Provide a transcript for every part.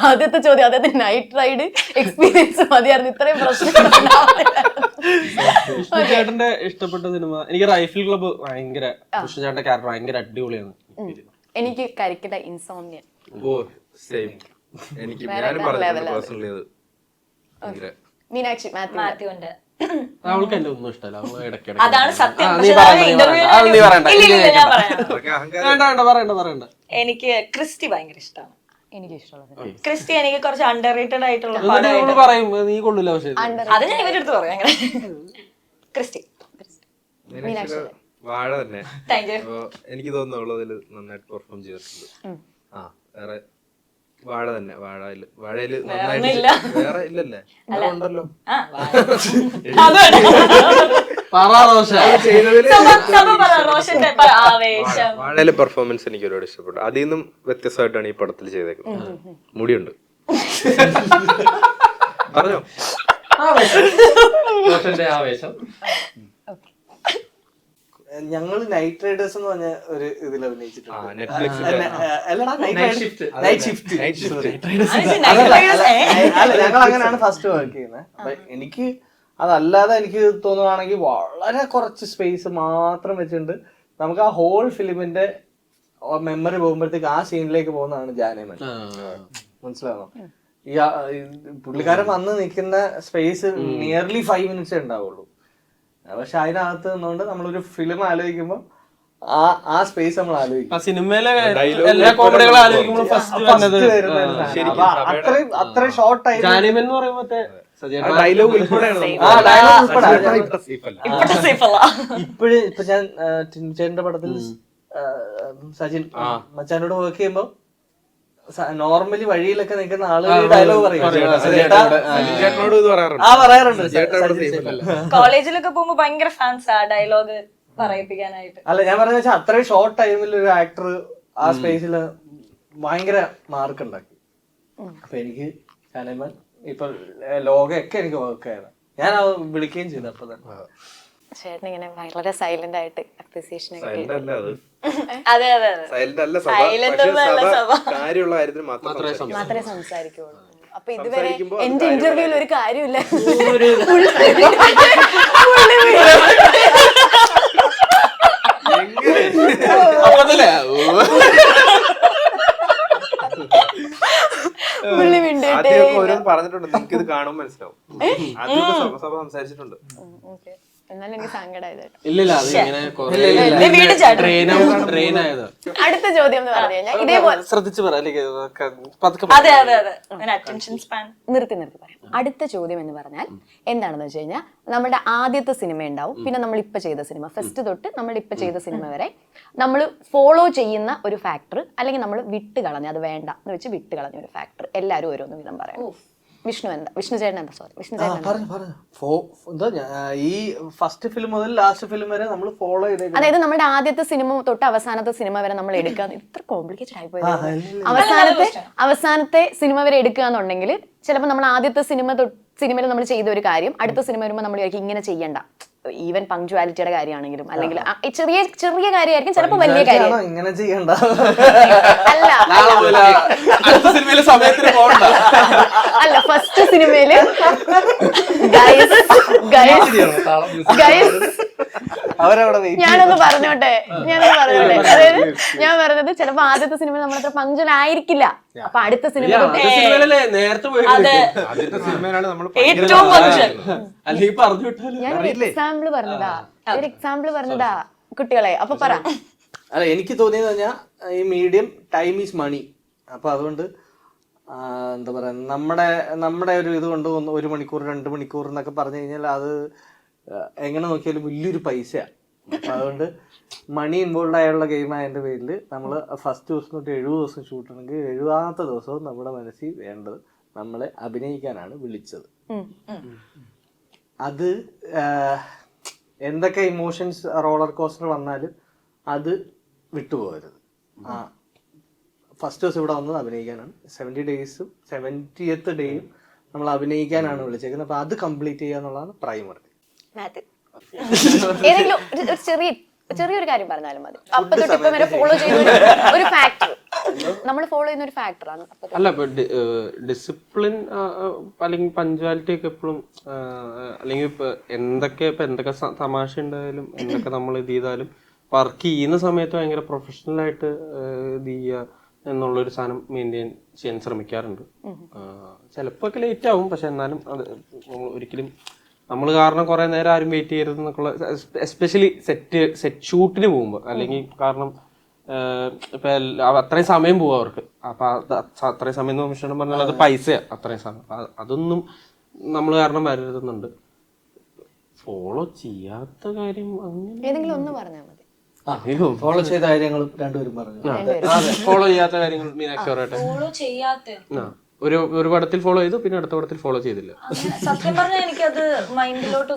ആദ്യത്തെ ചോദ്യം അതായത് നൈറ്റ് റൈഡ് എക്സ്പീരിയൻസ് മതിയായിരുന്നു, ഇത്രയും പ്രശ്നം. വിഷ്ണുചേട്ടന്റെ ഇഷ്ടപ്പെട്ട സിനിമ എനിക്ക് റൈഫിൾ ക്ലബ്ബ് ഭയങ്കര, വിഷ്ണുചേട്ടന്റെ ക്യാരക്ടർ ഭയങ്കര അടിപൊളിയാണ്. എനിക്ക് കരിക്കിട്ട ഇൻസോംനിയ. ഓ സെയിം. എനിക്ക് ഞാനും പറഞ്ഞു പേഴ്സണലി അത് ഭയങ്കര. മീനാക്ഷി മാത്യുണ്ട്. അവൾക്ക് എന്നെ ഒന്നും ഇഷ്ടമല്ല, അവള് ഇടയ്ക്കിടയ്ക്ക് അതാണ് സത്യം. നീ പറയണ്ട. എനിക്ക് ക്രിസ്റ്റി ഭയങ്കര ഇഷ്ടമാണ്. എനിക്ക് ഇഷ്ടമുള്ളത് ക്രിസ്റ്റി എനിക്ക് കുറച്ച് അണ്ടർ റേറ്റഡ് ആയിട്ടുള്ള പറയും നീ കൊള്ളില്ല, പക്ഷേ അത് ഞാൻ ഇവരുടെ അടുത്ത് പറയാം. അങ്ങനെ ക്രിസ്റ്റി വാഴ തന്നെ. Thank you. അപ്പൊ എനിക്ക് തോന്നുന്നു അതിൽ നന്നായിട്ട് പെർഫോം ചെയ്തിട്ടുണ്ട്. ആ വേറെ വാഴ തന്നെ. വാഴയില് നന്നായിട്ട് വേറെ ഇല്ലല്ലേ ഉണ്ടല്ലോ. വാഴയിലെ പെർഫോമൻസ് എനിക്ക് ഒരുപാട് ഇഷ്ടപ്പെട്ടു. അതിൽ നിന്നും വ്യത്യസ്തമായിട്ടാണ് ഈ പടത്തിൽ ചെയ്തേക്കുന്നത്. മുടിയുണ്ട്. പറഞ്ഞോ. ആവേശം. ഞങ്ങൾ നൈറ്റ് റൈഡേഴ്സ് എന്ന് പറഞ്ഞ ഒരു ഇതിൽ അഭിനയിച്ചിട്ടുണ്ട്. ഞങ്ങൾ അങ്ങനെയാണ് ഫസ്റ്റ് വർക്ക് ചെയ്യുന്നത്. അപ്പൊ എനിക്ക് അതല്ലാതെ എനിക്ക് തോന്നുവാണെങ്കിൽ വളരെ കുറച്ച് സ്പേസ് മാത്രം വെച്ചിട്ടുണ്ട് നമുക്ക് ആ ഹോൾ ഫിലിമിന്റെ മെമ്മറി പോകുമ്പോഴത്തേക്ക് ആ സീനിലേക്ക് പോകുന്നതാണ് ജാനേമൻ. മനസ്സിലാണോ? ഈ പുള്ളിക്കാരൻ വന്ന് നിൽക്കുന്ന സ്പേസ് നിയർലി 5 minutes ഉണ്ടാവുള്ളൂ. പക്ഷെ അതിനകത്ത് നിന്നുകൊണ്ട് നമ്മളൊരു ഫിലിം ആലോചിക്കുമ്പോ ആ സ്പേസ് നമ്മൾ ആലോചിക്കും. സിനിമയിലെ എല്ലാ കോമഡികളും ആലോചിക്കുമ്പോൾ അത്രയും ഷോർട്ട് ടൈം ഡയലോഗ് ഉൾപ്പെടെയാണ്. ഇപ്പോഴും ഇപ്പൊ ഞാൻ ടിൻചേട്ടന്റെ പടത്തിൽ സജിൻ മച്ചാനോട് വർക്ക് ചെയ്യുമ്പോ നോർമലി വഴിയിലൊക്കെ നിൽക്കുന്ന ആളുകൾ ഡയലോഗ് പറയാറുണ്ട്. കോളേജിലൊക്കെ പോകുമ്പോ ഭയങ്കര ഫാൻസ് ആ ഡയലോഗ് പറയിപ്പിക്കാനായിട്ട്. അല്ല ഞാൻ പറഞ്ഞ വെച്ചാൽ അത്രയും ഷോർട്ട് ടൈമിൽ ഒരു ആക്ടർ ആ സ്പേസിൽ ഭയങ്കര മാർക്ക് ഉണ്ടാക്കി. അപ്പൊ എനിക്ക് ജാനേമൻ ഇപ്പൊ ലോകമൊക്കെ എനിക്ക് വർക്ക് ആയത് ഞാൻ വിളിക്കുകയും ചെയ്തു. അപ്പൊ തന്നെ ചേട്ടൻ ഇങ്ങനെ വളരെ സൈലന്റ് ആയിട്ട് അപ്രിസിയേഷൻ അതെ അതെ മാത്രമേ സംസാരിക്കുള്ളൂ. അപ്പൊ ഇതുവരെ എന്റെ ഇന്റർവ്യൂവിൽ ഒരു കാര്യമില്ല. പറഞ്ഞിട്ടുണ്ട്, നിങ്ങൾക്ക് ഇത് കാണുമ്പോൾ മനസ്സിലാവും. സഭ സംസാരിച്ചിട്ടുണ്ട്. എന്നാലും എനിക്ക് സങ്കടമായത്. അടുത്ത ചോദ്യം എന്ന് പറഞ്ഞു കഴിഞ്ഞാൽ ഇതേപോലെ ശ്രദ്ധിച്ചു പറയാം. നിർത്തി പറയാം. അടുത്ത ചോദ്യം എന്ന് പറഞ്ഞാൽ എന്താണെന്ന് വെച്ച് കഴിഞ്ഞാൽ നമ്മുടെ ആദ്യത്തെ സിനിമ ഉണ്ടാവും, പിന്നെ നമ്മൾ ഇപ്പൊ ചെയ്ത സിനിമ, ഫസ്റ്റ് തൊട്ട് നമ്മൾ ഇപ്പൊ ചെയ്ത സിനിമ വരെ നമ്മൾ ഫോളോ ചെയ്യുന്ന ഒരു ഫാക്ടർ, അല്ലെങ്കിൽ നമ്മൾ വിട്ട് കളഞ്ഞ, അത് വേണ്ട എന്ന് വെച്ച് വിട്ട് കളഞ്ഞ ഒരു ഫാക്ടർ എല്ലാവരും ഓരോന്ന് വിധം പറയാം. വിഷ്ണുചേട്ടൻ എന്താ? സോറി, ഈ ഫസ്റ്റ് ഫിലിം മുതൽ ലാസ്റ്റ് ഫിലിം വരെ നമ്മൾ ഫോളോ ചെയ്ത്, അതായത് നമ്മുടെ ആദ്യത്തെ സിനിമ തൊട്ട് അവസാനത്തെ സിനിമ വരെ നമ്മൾ എടുക്കുക. ഇത്ര കോംപ്ലിക്കേറ്റഡ് ആയി പോയത്. അവസാനത്തെ സിനിമ വരെ എടുക്കുക എന്നുണ്ടെങ്കിൽ ചിലപ്പോൾ നമ്മൾ ആദ്യത്തെ സിനിമയിൽ നമ്മൾ ചെയ്ത ഒരു കാര്യം അടുത്ത സിനിമ വരുമ്പോൾ നമ്മൾ ഇങ്ങനെ ചെയ്യണ്ട. ഈവൻ പങ്ക്ച്വാലിറ്റിയുടെ കാര്യമാണെങ്കിലും, അല്ലെങ്കിൽ ചെറിയ ചെറിയ കാര്യമായിരിക്കും, ചിലപ്പോൾ വലിയ കാര്യം ഇങ്ങനെ ചെയ്യണ്ട. അല്ല ഫസ്റ്റ് സിനിമയില് ഞാനൊന്ന് പറഞ്ഞോട്ടെ. അതായത് ഞാൻ പറഞ്ഞത് ചിലപ്പോ ആദ്യത്തെ സിനിമ നമ്മളത്ര പങ്ക്ച്വൽ ആയിരിക്കില്ല. അപ്പൊ അടുത്ത സിനിമ എക്സാമ്പിൾ പറഞ്ഞതാ കുട്ടികളെ. അപ്പൊ പറ. അല്ല എനിക്ക് തോന്നിയത് പറഞ്ഞാൽ ഈ മീഡിയം ടൈം ഈസ് മണി. അപ്പൊ അതുകൊണ്ട് എന്താ പറയാ, നമ്മുടെ ഒരു ഇത് കൊണ്ട് 1 മണിക്കൂർ 2 മണിക്കൂർ എന്നൊക്കെ പറഞ്ഞു കഴിഞ്ഞാൽ അത് എങ്ങനെ നോക്കിയാലും വലിയൊരു പൈസയാണ്. അപ്പൊ അതുകൊണ്ട് മണി ഇൻവോൾവ് ആയുള്ള ഗെയിം ആയതിന്റെ പേരിൽ നമ്മൾ ഫസ്റ്റ് ദിവസം തൊട്ട് 70 ദിവസം ഷൂട്ടുണ്ടെങ്കിൽ 70ാമത്തെ ദിവസവും നമ്മുടെ മനസ്സിൽ വേണ്ടത് നമ്മളെ അഭിനയിക്കാനാണ് വിളിച്ചത്. അത് എന്തൊക്കെ ഇമോഷൻസ് റോളർ കോസ്റ്റർ വന്നാലും അത് വിട്ടുപോകരുത്. ഫസ്റ്റ് ദിവസം ഇവിടെ വന്നത് അഭിനയിക്കാനാണ്. 70 ഡേയ്സും 70th ഡേയും നമ്മൾ അഭിനയിക്കാനാണ് വിളിച്ചേക്കുന്നത്. അപ്പൊ അത് കംപ്ലീറ്റ് ചെയ്യുക എന്നുള്ളതാണ് പ്രൈമറി. ഏതെങ്കിലും ചെറിയൊരു കാര്യം പറഞ്ഞാലും മതി. അപ്പൊ തൊട്ട് ഇപ്പൊ വരെ ഫോളോ ചെയ്യുന്ന ഒരു ഫാക്ടർ നമ്മൾ ഫോളോ ചെയ്യുന്ന ഒരു ഫാക്ടറാണ്. അല്ല ഇപ്പൊ ഡിസിപ്ലിൻ അല്ലെങ്കിൽ പഞ്ച്വാലിറ്റി ഒക്കെ എപ്പോഴും അല്ലെങ്കിൽ ഇപ്പൊ എന്തൊക്കെ തമാശ ഉണ്ടായാലും എന്തൊക്കെ നമ്മൾ ഇത് ചെയ്താലും വർക്ക് ചെയ്യുന്ന സമയത്ത് ഭയങ്കര പ്രൊഫഷണൽ ആയിട്ട് ഇത് ചെയ്യുക എന്നുള്ളൊരു സാധനം മെയിൻറ്റെയിൻ ചെയ്യാൻ ശ്രമിക്കാറുണ്ട്. ചിലപ്പോ ഒക്കെ ലേറ്റ് ആവും, പക്ഷെ എന്നാലും അത് ഒരിക്കലും നമ്മൾ കാരണം കുറെ നേരം ആരും വെയിറ്റ് ചെയ്യരുത് എന്നൊക്കെയുള്ള, എസ്പെഷ്യലി സെറ്റ് ഷൂട്ടിന് പോകുമ്പോൾ. അല്ലെങ്കിൽ കാരണം ഇപ്പൊ അത്രയും സമയം പോവും അവർക്ക്. അപ്പൊ അത്രയും സമയം എന്ന് മിഷൻ പറഞ്ഞാൽ അത് പൈസയാണ്, അത്രയും സമയം. അതൊന്നും നമ്മൾ കാരണം വരരുതെന്നുണ്ട്. ഫോളോ ചെയ്യാത്ത കാര്യം അങ്ങനെ ഏതെങ്കിലും ഒന്ന് പറഞ്ഞാൽ മതി. ഫോളോ ചെയ്ത കാര്യങ്ങളും രണ്ടുപേരും പറഞ്ഞു. ഫോളോ ചെയ്യാത്ത കാര്യങ്ങൾ മീനാക്ഷി പറയട്ടെ. ഫോളോ ചെയ്യാത്ത ഒരു പടത്തിൽ ഫോളോ ചെയ്തു, പിന്നെ അടുത്ത പടത്തിൽ ഫോളോ ചെയ്തില്ല. സത്യം പറഞ്ഞാൽ എനിക്കത് മൈൻഡിലോട്ട്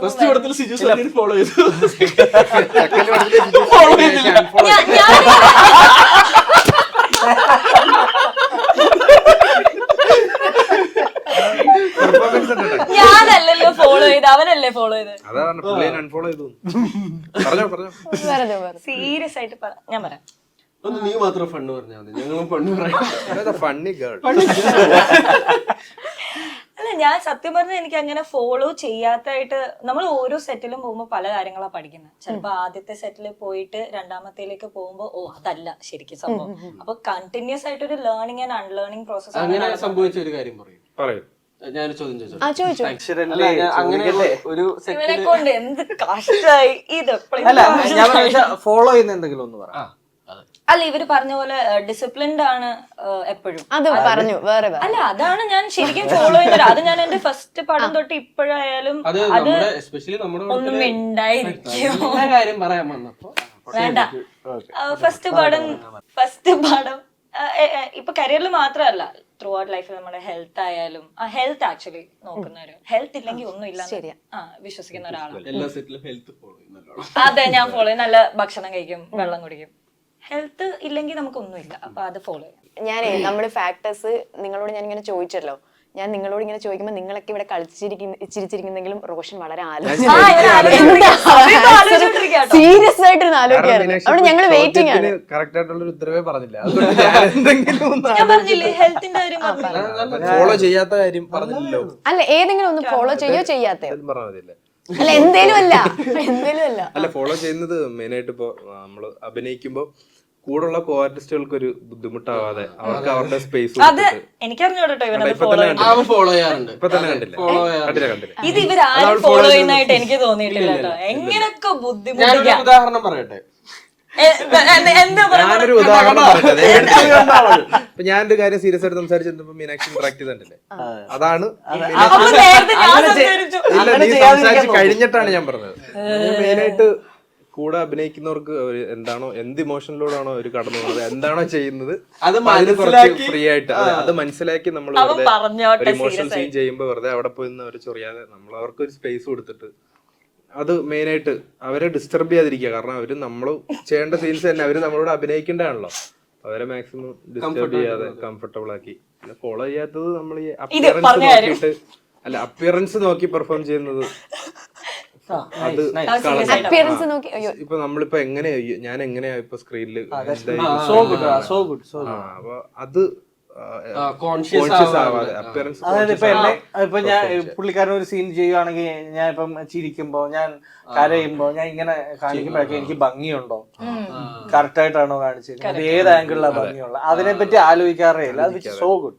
ഫോളോ ചെയ്തു. ഞാനല്ലല്ലോ ഫോളോ ചെയ്ത്, അവനല്ലേ ഫോളോ ചെയ്ത്. അൺഫോളോ ചെയ്തു. പറഞ്ഞോ. സീരിയസ് ആയിട്ട് ഞാൻ പറയാം. ഒന്ന് നീ മാത്രം ഫണ്ട് പറഞ്ഞാൽ മതി, ഞങ്ങളും ഫണ്ട് പറയാം. Funny girl. അല്ല, ഞാൻ സത്യം പറഞ്ഞാൽ എനിക്ക് അങ്ങനെ ഫോളോ ചെയ്യാത്തായിട്ട്, നമ്മൾ ഓരോ സെറ്റിലും പോകുമ്പോൾ പല കാര്യങ്ങളാണ് പഠിക്കുന്നത്. ചിലപ്പോ ആദ്യത്തെ സെറ്റിൽ പോയിട്ട് രണ്ടാമത്തേലേക്ക് പോകുമ്പോൾ അതല്ല ശരിക്കും സംഭവം. അപ്പൊ കണ്ടിന്യൂസ് ആയിട്ട് ഒരു ലേണിംഗ് ആൻഡ് അൺലേണിംഗ് പ്രോസസ്. അങ്ങനെ സംഭവിച്ച ഒരു കാര്യം പറയൂ. ഞാനൊരു ചോദ്യം ചോദിച്ചു. അങ്ങനെ ഒരു ഇവനെ കൊണ്ട് എന്ത് കഷ്ടായി ഇത്. അല്ല, ഞാൻ ഫോളോ ചെയ്യുന്ന എന്തെങ്കിലും ഒന്ന് പറയാം. അല്ല, ഇവര് പറഞ്ഞ പോലെ ഡിസിപ്ലിൻഡ് ആണ് എപ്പോഴും. അത് പറഞ്ഞു വേറെ അല്ല, അതാണ് ഞാൻ ശരിക്കും ഫോളോ ചെയ്യുന്നത്. അത് ഞാൻ എന്റെ ഫസ്റ്റ് പടം തൊട്ട് ഇപ്പോഴായാലും അത് ഒന്നും ഉണ്ടായിരിക്കും. കാര്യം പറയാൻ വന്നപ്പോ വേണ്ട. ഫസ്റ്റ് പടം ഇപ്പൊ കരിയറിൽ മാത്രമല്ല, ത്രൂ ഔട്ട് ലൈഫിൽ നമ്മുടെ ഹെൽത്ത് ആയാലും, ആ ഹെൽത്ത് ആക്ച്വലി നോക്കുന്നവരും, ഹെൽത്ത് ഇല്ലെങ്കിൽ ഒന്നും ഇല്ല വിശ്വസിക്കുന്ന ഒരാളാണ്. എല്ലാ സെറ്റിലും ഹെൽത്ത് ഫോളോ ചെയ്യുന്നല്ലോ. അതെ, ഞാൻ ഫോളോ ചെയ്യും. നല്ല ഭക്ഷണം കഴിക്കും, വെള്ളം കുടിക്കും. ഹെൽത്ത് ഇല്ലെങ്കിൽ നമുക്കൊന്നുമില്ല. അപ്പൊ അത് ഫോളോ ചെയ്യാം. ഞാനേ നമ്മള് ഫാക്ടേഴ്സ് നിങ്ങളോട് ഞാൻ ഇങ്ങനെ ചോദിച്ചല്ലോ. ഞാൻ നിങ്ങളോട് ഇങ്ങനെ ചോദിക്കുമ്പോൾ നിങ്ങളൊക്കെ ഇവിടെ ചിരിച്ചിരിക്കുന്നെങ്കിലും റോഷൻ വളരെ സീരിയസ് ആയിട്ട് ആലോചിക്കായിരുന്നു. അവിടെ ഞങ്ങൾ വെയിറ്റിംഗ് ആണ്. കറക്റ്റ് ആയിട്ടുള്ള ഉത്തരവേ പറഞ്ഞില്ല. ഞാൻ പറഞ്ഞില്ലേ ഹെൽത്തിന്റെ കാര്യം. ഫോളോ ചെയ്യാത്ത കാര്യം പറഞ്ഞില്ലല്ലോ. അല്ല, ഏതെങ്കിലും ഒന്ന് ഫോളോ ചെയ്യോ ചെയ്യാത്തയോ? പറഞ്ഞതില്ലേ? അല്ല, എന്തേലും അല്ല. അല്ല, ഫോളോ ചെയ്യുന്നത് മെയിനായിട്ട് ഇപ്പൊ നമ്മള് അഭിനയിക്കുമ്പോ കൂടുള്ള കോ ആർട്ടിസ്റ്റുകൾക്ക് ഒരു ബുദ്ധിമുട്ടാവാതെ അവർക്ക് അവരുടെ സ്പേസ് അത് എനിക്കറിഞ്ഞോട്ടോ. ഫോളോ ചെയ്യാറുണ്ട്. ഇപ്പൊ തന്നെ കണ്ടില്ല. ഇത് ഇവരാരും ഫോളോ ചെയ്യുന്നതായിട്ട് എനിക്ക് തോന്നിയിട്ടില്ല കേട്ടോ. എങ്ങനൊക്കെ ബുദ്ധിമുട്ട്. ഉദാഹരണം പറയട്ടെ. ഞാനൊരു ഉദാഹരണം പറഞ്ഞത്. ഇപ്പൊ ഞാനൊരു കാര്യം സീരിയസ് ആയിട്ട് സംസാരിച്ചപ്പോ മീനാക്ഷി ഇന്ററാക്ട് ചെയ്തിട്ടില്ലേ? അതാണ്. ഇല്ല, നീ സംസാരിച്ച് കഴിഞ്ഞിട്ടാണ് ഞാൻ പറഞ്ഞത്. മെയിനായിട്ട് കൂടെ അഭിനയിക്കുന്നവർക്ക് എന്താണോ, എന്ത് ഇമോഷനിലൂടെയാണോ അവർ കടന്നു പോകുന്നത്, എന്താണോ ചെയ്യുന്നത്, അത് കുറച്ച് ഫ്രീ ആയിട്ട് അത് മനസ്സിലാക്കി നമ്മൾ വെറുതെ ഇമോഷണൽ സീൻ ചെയ്യുമ്പോൾ വെറുതെ അവിടെ പോയി അവർ ചൊറിയാതെ നമ്മൾ അവർക്ക് ഒരു സ്പേസ് കൊടുത്തിട്ട്, അത് മെയിനായിട്ട് അവരെ ഡിസ്റ്റർബ് ചെയ്യാതിരിക്കുക. കാരണം അവര് നമ്മൾ ചെയ്യേണ്ട സീൻസ് തന്നെ അവര് നമ്മളോട് അഭിനയിക്കേണ്ടതാണല്ലോ. അവരെ മാക്സിമം ഡിസ്റ്റർബ് ചെയ്യാതെ കംഫർട്ടബിൾ ആക്കി. പിന്നെ ഫോളോ ചെയ്യാത്തത് നമ്മൾ ഈ അപ്പിയറൻസ് നോക്കിയിട്ട്, അല്ല അപ്പിയറൻസ് നോക്കി പെർഫോം ചെയ്യുന്നത്. ഇപ്പൊ നമ്മളിപ്പോ എങ്ങനെയാ, ഞാൻ എങ്ങനെയാ ഇപ്പൊ സ്ക്രീനിൽ, അപ്പൊ അത് അതായത് ഇപ്പൊ ഞാൻ പുള്ളിക്കാരൻ ഒരു സീൻ ചെയ്യുവാണെങ്കിൽ, ഞാൻ ഇപ്പം ചിരിക്കുമ്പോ, ഞാൻ കരയുമ്പോ, ഞാൻ ഇങ്ങനെ കാണിക്കുമ്പോഴൊക്കെ എനിക്ക് ഭംഗിയുണ്ടോ, കറക്റ്റ് ആയിട്ടാണോ കാണിച്ചിരിക്കുന്നത്, ഏത് ആംഗിളിലാണ് ഭംഗിയുള്ള, അതിനെപ്പറ്റി ആലോചിക്കാറേ ഇല്ല. അത് സോ ഗുഡ്.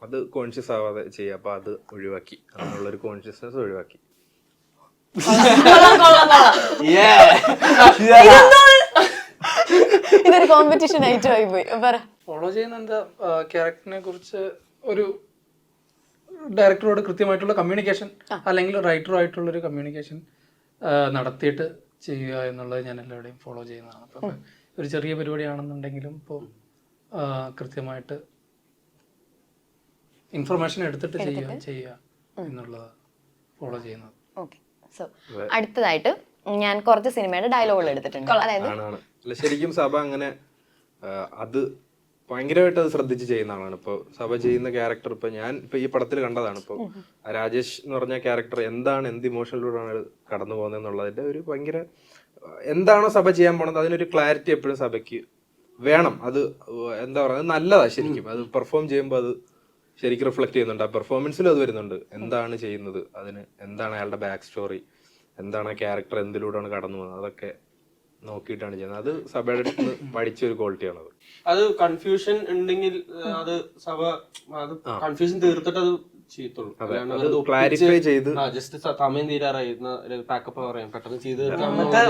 അത് കോൺഷ്യസ് ആവാതെ ചെയ്യാം. അപ്പൊ അത് ഒഴിവാക്കി, അങ്ങനെയുള്ളൊരു കോൺഷ്യസ്നെസ് ഒഴിവാക്കി. ഇതൊരു കോമ്പറ്റീഷൻ ഐറ്റം ആയി പോയി. ഫോളോ ചെയ്യുന്ന എന്താ, ക്യാരക്ടറിനെ കുറിച്ച് ഒരു ഡയറക്ടറോട് കൃത്യമായിട്ടുള്ള കമ്മ്യൂണിക്കേഷൻ, അല്ലെങ്കിൽ റൈറ്ററുമായിട്ടുള്ള ഒരു കമ്മ്യൂണിക്കേഷൻ നടത്തിയിട്ട് ചെയ്യുക എന്നുള്ളത് ഞാൻ എല്ലാവരുടെയും ഫോളോ ചെയ്യുന്നതാണ്. അപ്പം ഒരു ചെറിയ പരിപാടിയാണെന്നുണ്ടെങ്കിലും ഇപ്പോൾ കൃത്യമായിട്ട് ഇൻഫർമേഷൻ എടുത്തിട്ട് ചെയ്യുക എന്നുള്ളത് ഫോളോ ചെയ്യുന്നത്. ഓക്കെ, സോ അടുത്തതായിട്ട് ഞാൻ കുറച്ച് സിനിമയുടെ ഡയലോഗുകൾ എടുത്തിട്ടുണ്ട്. അതായത് ശരിക്കും സഭ അങ്ങനെ അത് ഭയങ്കരമായിട്ട് അത് ശ്രദ്ധിച്ച് ചെയ്യുന്ന ആളാണ്. ഇപ്പോൾ സഭ ചെയ്യുന്ന ക്യാരക്ടർ ഇപ്പൊ ഞാൻ ഇപ്പൊ ഈ പടത്തിൽ കണ്ടതാണ്. ഇപ്പോൾ രാജേഷ് എന്ന് പറഞ്ഞ ക്യാരക്ടർ എന്താണ്, എന്ത് ഇമോഷനിലൂടെയാണ് കടന്നു പോകുന്നത് എന്നുള്ളതിന്റെ ഒരു ഭയങ്കര, എന്താണോ സഭ ചെയ്യാൻ പോണത് അതിനൊരു ക്ലാരിറ്റി എപ്പോഴും സഭയ്ക്ക് വേണം. അത് എന്താ പറയുക, നല്ലതാ ശരിക്കും. അത് പെർഫോം ചെയ്യുമ്പോൾ അത് ശരിക്കും റിഫ്ലക്ട് ചെയ്യുന്നുണ്ട്. ആ പെർഫോമൻസിലും അത് വരുന്നുണ്ട്. എന്താണ് ചെയ്യുന്നത്, അതിന് എന്താണ് അയാളുടെ ബാക്ക് സ്റ്റോറി, എന്താണ് ആ ക്യാരക്ടർ എന്തിലൂടെയാണ് കടന്നു പോകുന്നത്, അതൊക്കെ നോക്കിയിട്ടാണ് ചെയ്യുന്നത്. അത് സഭയുടെ അടുത്ത് നിന്ന് പഠിച്ച ഒരു ക്വാളിറ്റിയാണത്. അത് കൺഫ്യൂഷൻ ഉണ്ടെങ്കിൽ അത് സഭ അത് കൺഫ്യൂഷൻ തീർത്തിട്ട് അത് ചെയ്യത്തുള്ളൂ. ക്ലാരിഫൈ ചെയ്ത് ജസ്റ്റ് സമയം തീരാറായി പാക്കപ്പ് പറയാം, പെട്ടെന്ന് ചെയ്ത് മറ്റേ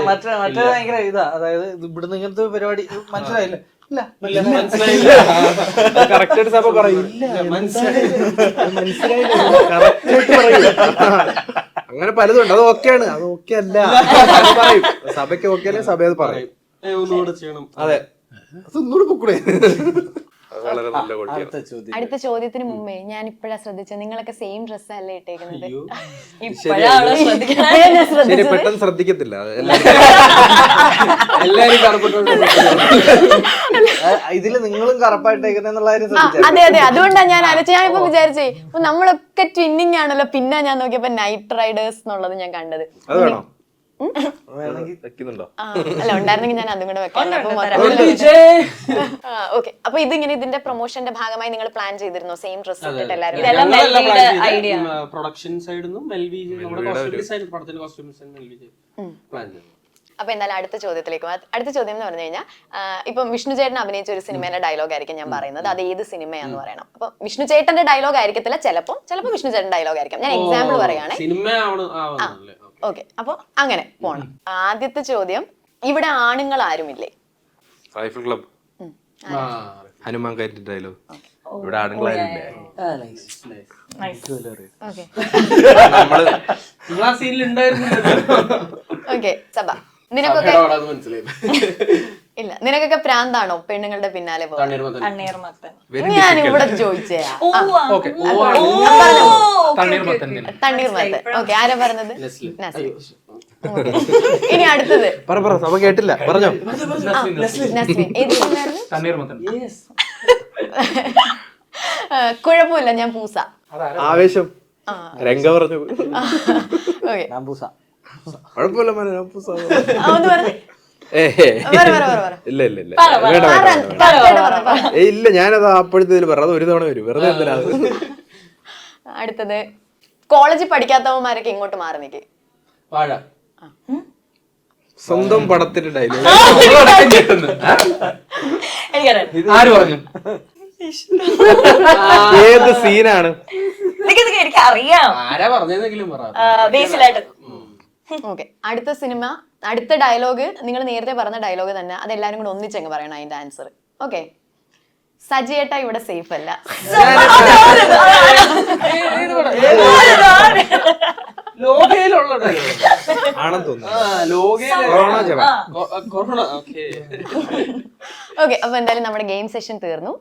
ഭയങ്കര ഇതാ, അതായത് ഇവിടുന്ന് ഇങ്ങനത്തെ പരിപാടി മനസ്സിലായില്ല. കറക്റ്റായിട്ട് സഭ പറയും. അങ്ങനെ പലതും ഉണ്ട്. അത് ഓക്കെയാണ്, അത് ഓക്കെ അല്ല പറയും. സഭയ്ക്ക് ഓക്കെ അല്ലേ സഭ അത് പറയും. ഒന്നുകൂടെ ചെയ്യണം. അതെ, അതൊന്നുകൂടെ പൊക്കൂടെ. വളരെ നല്ല ക്വാളിറ്റിയാണ്. അടുത്ത ചോദ്യത്തിന് മുമ്പേ ഞാൻ ഇപ്പഴാ ശ്രദ്ധിച്ചത്, നിങ്ങളൊക്കെ സെയിം ഡ്രസ് അല്ലേ ഇട്ടേക്കുന്നത്? ഇപ്പോഴാണോ ശ്രദ്ധിക്കണം? ഇപ്പഴാ ഞാൻ ശരി, ശ്രദ്ധിച്ചത്. പെട്ടെന്ന് ശ്രദ്ധിക്കത്തില്ല. എല്ലാരും കറുപ്പിട്ടോണ്ട് ഇതില് നിങ്ങളും കറപ്പായിട്ടേക്കുന്നുള്ള കാര്യം ആ, ശ്രദ്ധിച്ചാ? അതെ അതെ, അതുകൊണ്ടാണ് ഞാൻ ഞാൻ ഇപ്പൊ വിചാരിച്ചേ, അപ്പൊ നമ്മളൊക്കെ ട്വിന്നിങ് ആണല്ലോ. പിന്നെ ഞാൻ നോക്കിയപ്പോ നൈറ്റ് റൈഡേഴ്സ് എന്നുള്ളത് ഞാൻ കണ്ടത്. അത് വേണോ? വേണമെങ്കിൽ വെക്കുന്നുണ്ടോ? ആ, അല്ല ഉണ്ടായിരുന്നെങ്കിൽ ഞാൻ അതും കൂടെ വെക്കാം. ഓക്കെ, അപ്പൊ ഇതിങ്ങനെ ഇതിന്റെ പ്രൊമോഷന്റെ ഭാഗമായി നിങ്ങൾ പ്ലാൻ ചെയ്തിരുന്നോ? സെയിം ഡ്രസ് ഇട്ടിട്ട് എല്ലാവരും? ഇതെല്ലാം മെൽവിയുടെ idea. പ്രൊഡക്ഷൻ സൈഡിൽ നിന്നും മെൽവി നമ്മുടെ കോസ്റ്റ്യൂം ഡിസൈൻ, പടത്തിന്റെ കോസ്റ്റ്യൂം ഡിസൈൻ മെൽവി പ്ലാൻ ചെയ്തു. അപ്പൊ എന്തായാലും അടുത്ത ചോദ്യത്തിലേക്ക് പോകാം. അടുത്ത ചോദ്യം എന്ന് പറഞ്ഞു കഴിഞ്ഞാൽ, ഇപ്പം വിഷ്ണു ചേട്ടൻ അഭിനയിച്ച ഒരു സിനിമയുടെ ഡയലോഗ് ആയിരിക്കും ഞാൻ പറയുന്നത്. അത് ഏത് സിനിമയാന്ന് പറയണം. അപ്പൊ വിഷ്ണു ചേട്ടന്റെ ഡയലോഗ് ആയിരിക്കത്തില്ല, ചിലപ്പോൾ വിഷ്ണു ചേട്ടൻ ഡയലോഗ് ആയിരിക്കും. ഞാൻ എക്സാമ്പിൾ പറയുകയാണെ. സിനിമ ആവണല്ലേ? ഓക്കെ, അപ്പൊ അങ്ങനെ പോണം. ആദ്യത്തെ ചോദ്യം, ഇവിടെ ആണുങ്ങൾ ആരുമില്ലേ? റൈഫിൾ ക്ലബ്, ഹനുമാൻ കയറ്റി ഡയലോഗ്. ഇവിടെ ആണുങ്ങളായില്ലേ? ഓക്കെ ആ സീനിൽ ഉണ്ടായിരുന്നു. ഓക്കെ, സഭ നിനക്കൊക്കെ മനസ്സിലായി. ഇല്ല, നിനക്കൊക്കെ പ്രാന്താണോ പെണ്ണുങ്ങളുടെ പിന്നാലെ പോകാൻ? തണ്ണീർമത്തൻ. ഞാൻ ഇവിടെ ചോദിച്ചേ. ഓക്കെ, തണ്ണീർമത്തൻ. തണ്ണീർമത്തൻ. ഓക്കെ, ആരാ പറഞ്ഞത്? നസ്ലി. Okay. ഇനി അടുത്തത് പറ, സഭ കേട്ടില്ല, പറഞ്ഞോ. നസ്ലിൻ. ഏത് സിനിമയായിരുന്നു? തണ്ണീർമത്തൻ. കുഴപ്പമില്ല, ഞാൻ പൂസ. ആവേശം രംഗ പറഞ്ഞു. ഓക്കെ, നമ്പൂസ. കുഴപ്പമില്ല മോനെ, ഞാൻ പൂസ. ഒന്ന് പറഞ്ഞേ. ഇല്ല ഇല്ല, ഞാനത് അപ്പോഴത്തെ പറഞ്ഞത് ഒരു തവണ വരും, വെറുതെ എന്തിനാ. അടുത്തത്, കോളേജിൽ പഠിക്കാത്തവന്മാരൊക്കെ ഇങ്ങോട്ട് മാറി നിൽക്കേ. വാഴ. സ്വന്തം പടത്തിന്റെ ഡയലോഗ്. എനിക്കറിയാം. ആര് പറഞ്ഞു? ഏത് സീനാണ്? എനിക്ക് അറിയാം. ആരാ പറഞ്ഞെന്നെങ്കിലും പറ. ബേസിലായിട്ട്. ഓക്കെ, അടുത്ത സിനിമ, അടുത്ത ഡയലോഗ് നിങ്ങൾ നേരത്തെ പറഞ്ഞ ഡയലോഗ് തന്നെ, അതെല്ലാരും കൂടെ ഒന്നിച്ചങ്ങ് പറയണം അതിന്റെ ആൻസർ. ഓക്കെ, സജിയേട്ട ഇവിടെ സേഫ് അല്ല. ലോകയിലുള്ള ആണെന്ന് തോന്നുന്നു. കൊറോണ. ഓക്കെ, അപ്പൊ എന്തായാലും നമ്മുടെ ഗെയിം സെഷൻ തീർന്നു.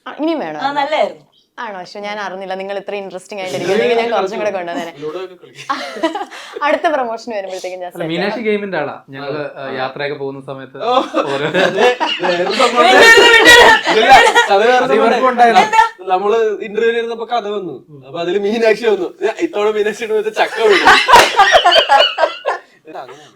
ഇനിയും വേണോ? നല്ലായിരുന്നു. ആണോ? പക്ഷെ ഞാൻ അറിഞ്ഞില്ല നിങ്ങൾ ഇത്ര ഇൻട്രസ്റ്റിംഗ് ആയിട്ടിരിക്കും. ഞാൻ കുറച്ചും കൂടെ കൊണ്ടുവന്നേനെ. അടുത്ത പ്രൊമോഷൻ വരുമ്പോഴത്തേക്കും ഞാൻ മീനാക്ഷി ഗെയിമിന്റെ ആളാ. ഞങ്ങള് യാത്രയൊക്കെ പോകുന്ന സമയത്ത് നമ്മള് ഇന്റർവ്യൂ ഇരുന്നപ്പോ കഥ വന്നു. അപ്പൊ അതില് മീനാക്ഷി വന്നു. ഇത്തവണ മീനാക്ഷി ചക്ക വീണു.